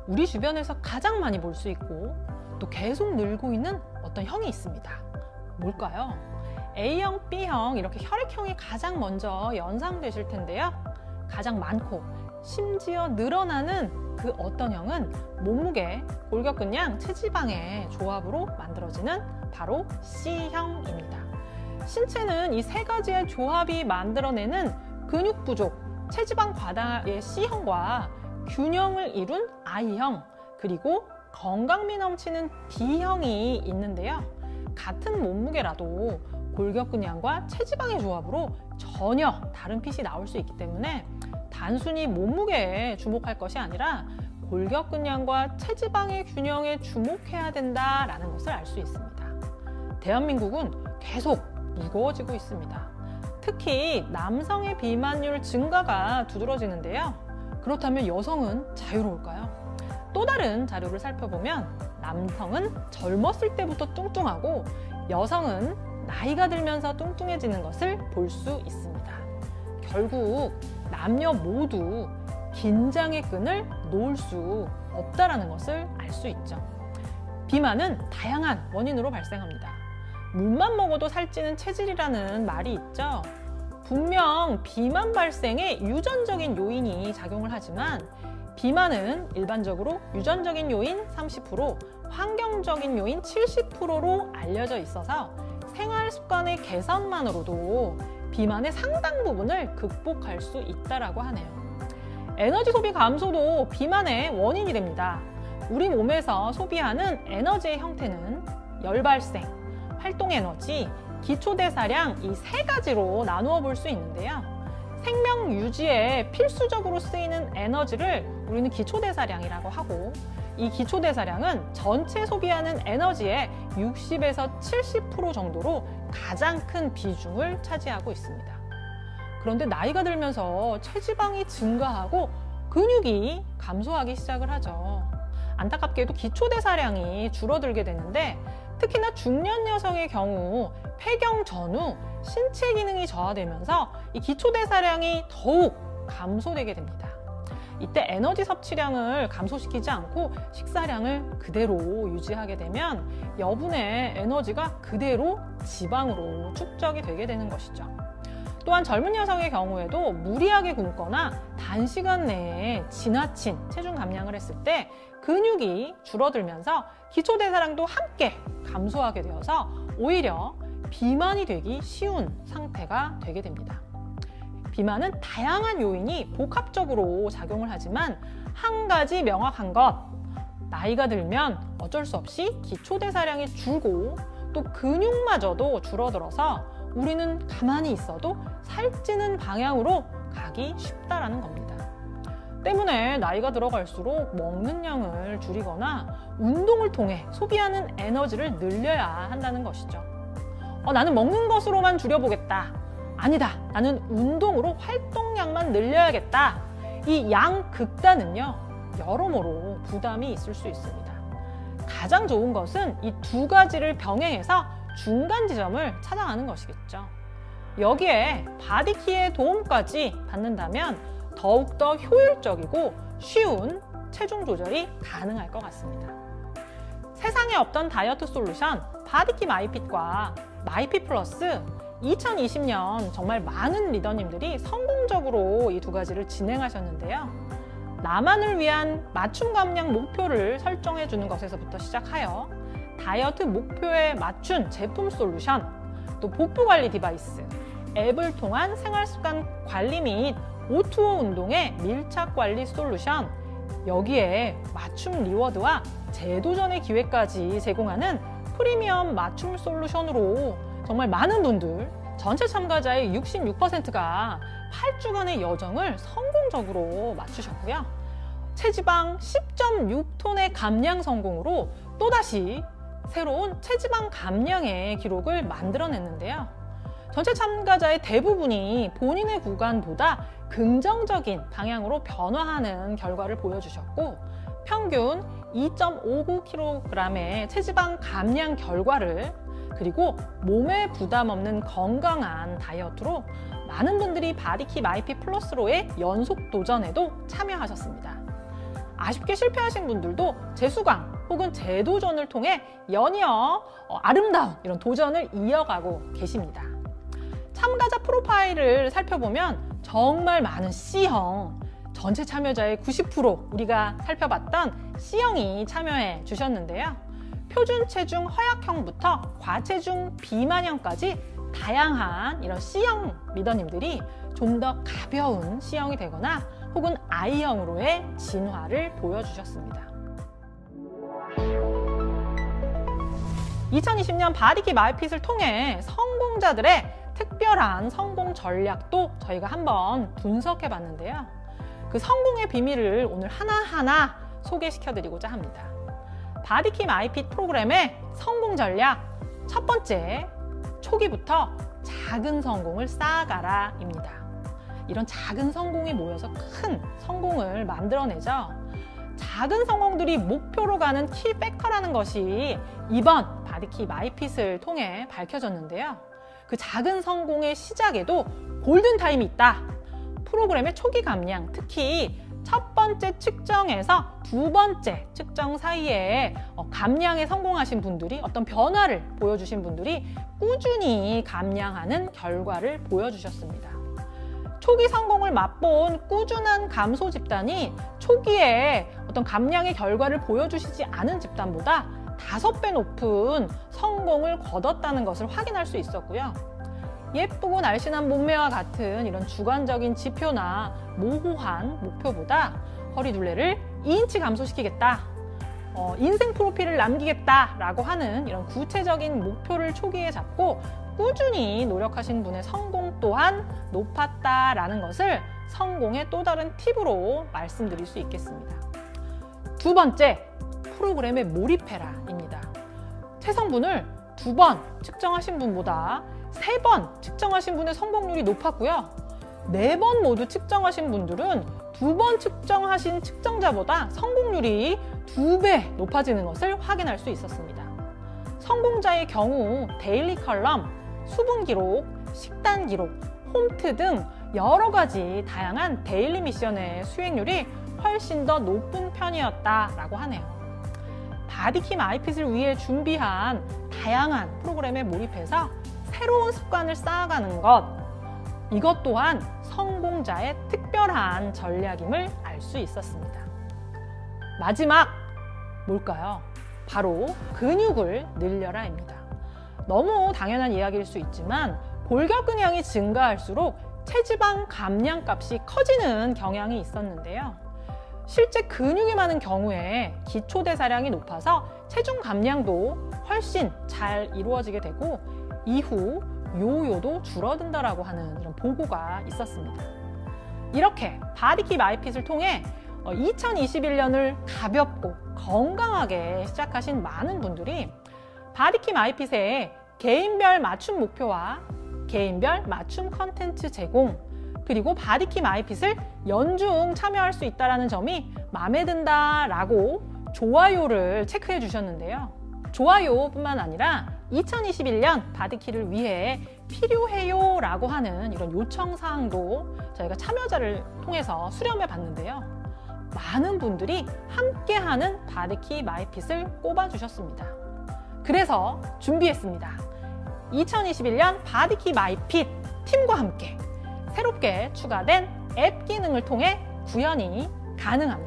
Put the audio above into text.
우리 주변에서 가장 많이 볼 수 있고 또 계속 늘고 있는 어떤 형이 있습니다. 뭘까요? A형, B형 이렇게 혈액형이 가장 먼저 연상되실 텐데요. 가장 많고 심지어 늘어나는 그 어떤 형은 몸무게, 골격근량, 체지방의 조합으로 만들어지는 바로 C형입니다. 신체는 이 세 가지의 조합이 만들어내는 근육 부족, 체지방 과다의 C형과 균형을 이룬 I형, 그리고 건강미 넘치는 B형이 있는데요. 같은 몸무게라도 골격근량과 체지방의 조합으로 전혀 다른 핏이 나올 수 있기 때문에 단순히 몸무게에 주목할 것이 아니라 골격근량과 체지방의 균형에 주목해야 된다라는 것을 알 수 있습니다. 대한민국은 계속 무거워지고 있습니다. 특히 남성의 비만율 증가가 두드러지는데요. 그렇다면 여성은 자유로울까요? 또 다른 자료를 살펴보면 남성은 젊었을 때부터 뚱뚱하고 여성은 나이가 들면서 뚱뚱해지는 것을 볼 수 있습니다. 결국 남녀 모두 긴장의 끈을 놓을 수 없다는 것을 알 수 있죠. 비만은 다양한 원인으로 발생합니다. 물만 먹어도 살찌는 체질이라는 말이 있죠. 분명 비만 발생에 유전적인 요인이 작용을 하지만 비만은 일반적으로 유전적인 요인 30%, 환경적인 요인 70%로 알려져 있어서 생활 습관의 개선만으로도 비만의 상당 부분을 극복할 수 있다고 하네요. 에너지 소비 감소도 비만의 원인이 됩니다. 우리 몸에서 소비하는 에너지의 형태는 열발생, 활동에너지, 기초대사량 이 세 가지로 나누어 볼 수 있는데요. 생명 유지에 필수적으로 쓰이는 에너지를 우리는 기초대사량이라고 하고 이 기초대사량은 전체 소비하는 에너지의 60에서 70% 정도로 가장 큰 비중을 차지하고 있습니다. 그런데 나이가 들면서 체지방이 증가하고 근육이 감소하기 시작을 하죠. 안타깝게도 기초대사량이 줄어들게 되는데 특히나 중년 여성의 경우 폐경 전후 신체 기능이 저하되면서 이 기초대사량이 더욱 감소되게 됩니다. 이때 에너지 섭취량을 감소시키지 않고 식사량을 그대로 유지하게 되면 여분의 에너지가 그대로 지방으로 축적이 되게 되는 것이죠. 또한 젊은 여성의 경우에도 무리하게 굶거나 단시간 내에 지나친 체중 감량을 했을 때 근육이 줄어들면서 기초대사량도 함께 감소하게 되어서 오히려 비만이 되기 쉬운 상태가 되게 됩니다. 비만은 다양한 요인이 복합적으로 작용을 하지만 한 가지 명확한 것, 나이가 들면 어쩔 수 없이 기초대사량이 줄고 또 근육마저도 줄어들어서 우리는 가만히 있어도 살찌는 방향으로 가기 쉽다라는 겁니다. 때문에 나이가 들어갈수록 먹는 양을 줄이거나 운동을 통해 소비하는 에너지를 늘려야 한다는 것이죠. 나는 먹는 것으로만 줄여보겠다. 아니다. 나는 운동으로 활동량만 늘려야겠다. 이 양극단은요, 여러모로 부담이 있을 수 있습니다. 가장 좋은 것은 이 두 가지를 병행해서 중간 지점을 찾아가는 것이겠죠. 여기에 바디키의 도움까지 받는다면 더욱더 효율적이고 쉬운 체중 조절이 가능할 것 같습니다. 세상에 없던 다이어트 솔루션 바디키 마이핏과 마이핏 플러스 2020년 정말 많은 리더님들이 성공적으로 이 두 가지를 진행하셨는데요. 나만을 위한 맞춤 감량 목표를 설정해 주는 것에서부터 시작하여 다이어트 목표에 맞춘 제품 솔루션, 또 복부 관리 디바이스, 앱을 통한 생활습관 관리 및 O2O 운동의 밀착 관리 솔루션, 여기에 맞춤 리워드와 재도전의 기회까지 제공하는 프리미엄 맞춤 솔루션으로 정말 많은 분들, 전체 참가자의 66%가 8주간의 여정을 성공적으로 마치셨고요. 체지방 10.6톤의 감량 성공으로 또다시 새로운 체지방 감량의 기록을 만들어냈는데요. 전체 참가자의 대부분이 본인의 구간보다 긍정적인 방향으로 변화하는 결과를 보여주셨고 평균 2.59kg의 체지방 감량 결과를 그리고 몸에 부담 없는 건강한 다이어트로 많은 분들이 바디키 마이핏 플러스로의 연속 도전에도 참여하셨습니다. 아쉽게 실패하신 분들도 재수강 혹은 재도전을 통해 연이어 아름다운 이런 도전을 이어가고 계십니다. 참가자 프로파일을 살펴보면 정말 많은 C형, 전체 참여자의 90% 우리가 살펴봤던 C형이 참여해 주셨는데요. 표준 체중 허약형부터 과체중 비만형까지 다양한 이런 C형 리더님들이 좀 더 가벼운 C형이 되거나 혹은 I형으로의 진화를 보여주셨습니다. 2020년 바디키 마이핏을 통해 성공자들의 특별한 성공 전략도 저희가 한번 분석해 봤는데요. 그 성공의 비밀을 오늘 하나하나 소개시켜 드리고자 합니다. 바디키 마이핏 프로그램의 성공 전략 첫 번째, 초기부터 작은 성공을 쌓아가라 입니다. 이런 작은 성공이 모여서 큰 성공을 만들어내죠. 작은 성공들이 목표로 가는 키 팩터라는 것이 이번 바디키 마이핏을 통해 밝혀졌는데요. 그 작은 성공의 시작에도 골든타임이 있다. 프로그램의 초기 감량, 특히 첫 번째 측정에서 두 번째 측정 사이에 감량에 성공하신 분들이 어떤 변화를 보여주신 분들이 꾸준히 감량하는 결과를 보여주셨습니다. 초기 성공을 맛본 꾸준한 감소 집단이 초기에 어떤 감량의 결과를 보여주시지 않은 집단보다 5배 높은 성공을 거뒀다는 것을 확인할 수 있었고요. 예쁘고 날씬한 몸매와 같은 이런 주관적인 지표나 모호한 목표보다 허리둘레를 2인치 감소시키겠다, 인생 프로필을 남기겠다라고 하는 이런 구체적인 목표를 초기에 잡고 꾸준히 노력하신 분의 성공 또한 높았다라는 것을 성공의 또 다른 팁으로 말씀드릴 수 있겠습니다. 두 번째, 프로그램에 몰입해라입니다. 체성분을 2번 측정하신 분보다 3번 측정하신 분의 성공률이 높았고요. 4번 모두 측정하신 분들은 2번 측정하신 측정자보다 성공률이 2배 높아지는 것을 확인할 수 있었습니다. 성공자의 경우 데일리 컬럼, 수분 기록, 식단 기록, 홈트 등 여러 가지 다양한 데일리 미션의 수행률이 훨씬 더 높은 편이었다라고 하네요. 바디키 마이핏을 위해 준비한 다양한 프로그램에 몰입해서 새로운 습관을 쌓아가는 것, 이것 또한 성공자의 특별한 전략임을 알 수 있었습니다. 마지막, 뭘까요? 바로 근육을 늘려라입니다. 너무 당연한 이야기일 수 있지만 골격근량이 증가할수록 체지방 감량 값이 커지는 경향이 있었는데요. 실제 근육이 많은 경우에 기초대사량이 높아서 체중 감량도 훨씬 잘 이루어지게 되고 이후 요요도 줄어든다라고 하는 이런 보고가 있었습니다. 이렇게 바디키 마이핏을 통해 2021년을 가볍고 건강하게 시작하신 많은 분들이 바디키 마이핏의 개인별 맞춤 목표와 개인별 맞춤 컨텐츠 제공, 그리고 바디키 마이핏을 연중 참여할 수 있다는 점이 마음에 든다라고 좋아요를 체크해 주셨는데요. 좋아요뿐만 아니라 2021년 바디키를 위해 필요해요 라고 하는 이런 요청사항도 저희가 참여자를 통해서 수렴해 봤는데요. 많은 분들이 함께하는 바디키 마이핏을 꼽아주셨습니다. 그래서 준비했습니다. 2021년 바디키 마이핏 팀과 함께 새롭게 추가된 앱 기능을 통해 구현이 가능합니다.